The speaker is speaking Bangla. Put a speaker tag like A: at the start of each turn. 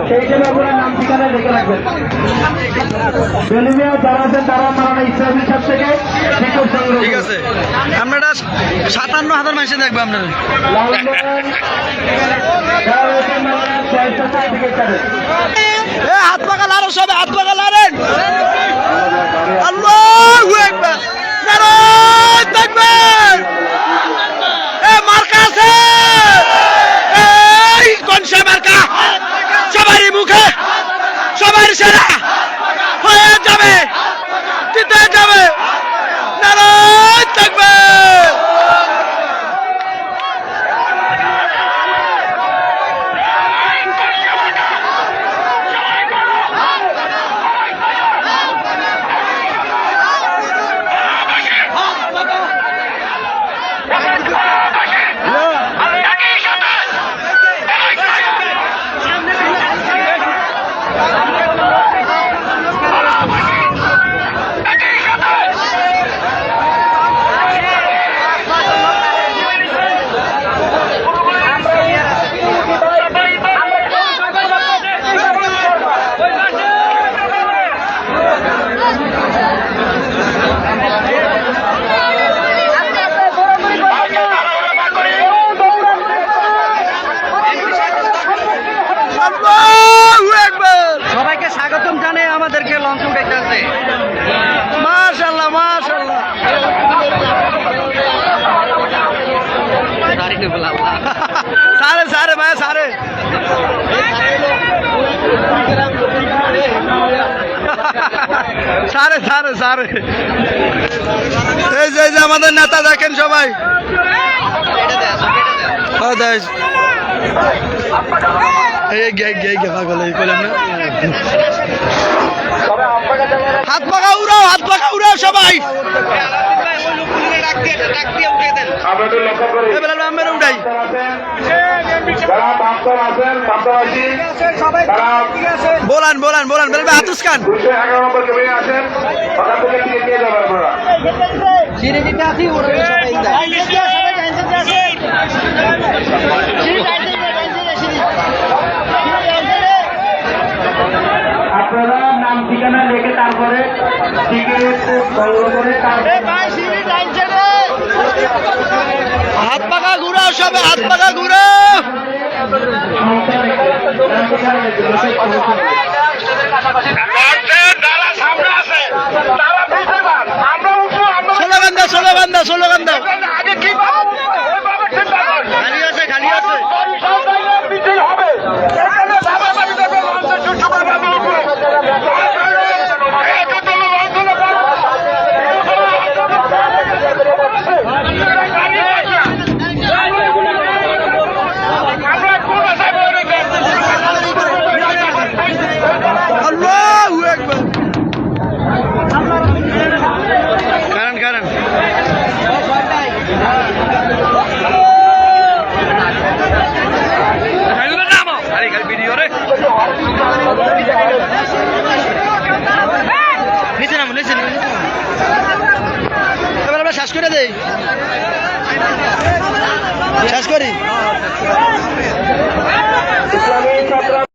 A: সেই হিসেবে আপনার নাম ঠিকানা লিখে রাখবেন। বেলুমিয়া যারা আছেন তারা মারানা ইসলামী সাহেব থেকে
B: ঠিক আছে, আপনারা 57,000 মানুষ দেখবে আপনারা। হাত পাকা লাড়ো, সবাই হাত পাকা লাড়েন। আল্লাহু আকবার, নারায়ে তাকবীর। মার্কা আছে, এই কোনসা মার্কা সবারই মুখে, সবার সেরা হয়ে যাবে, জিতে যাবে। নারায়ে তাকবীর। সবাইকে স্বাগতম জানাই আমাদেরকে লঞ্চ উঠাইতেছে। মাশাআল্লাহ মাশাআল্লাহ। সারে সারে ভাই সারে, সারে সারে সারে। এই যে আমাদের নেতা দেখেন সবাই। হাত পাকা উড়াও, হাত পাকা উড়াও সবাই। উঠাই বলান বলান বলান হাতুস খান।
A: আপনারা নাম ঠিকানা লিখে তারপরে টিকিট সংগ্রহ করে
B: হাত পাকা ঘুরাও সবাই, হাত পাকা ঘুরাও। ষোলকান্দা ষোলকান্দা ষোলকান্দা খালি আছে, খালি আছে। আল্লাহু আকবার। কারণ কারণ ভিডিও রে নিচে নাম নিচে এবার আমরা শেষ করে দেই, শেষ করি।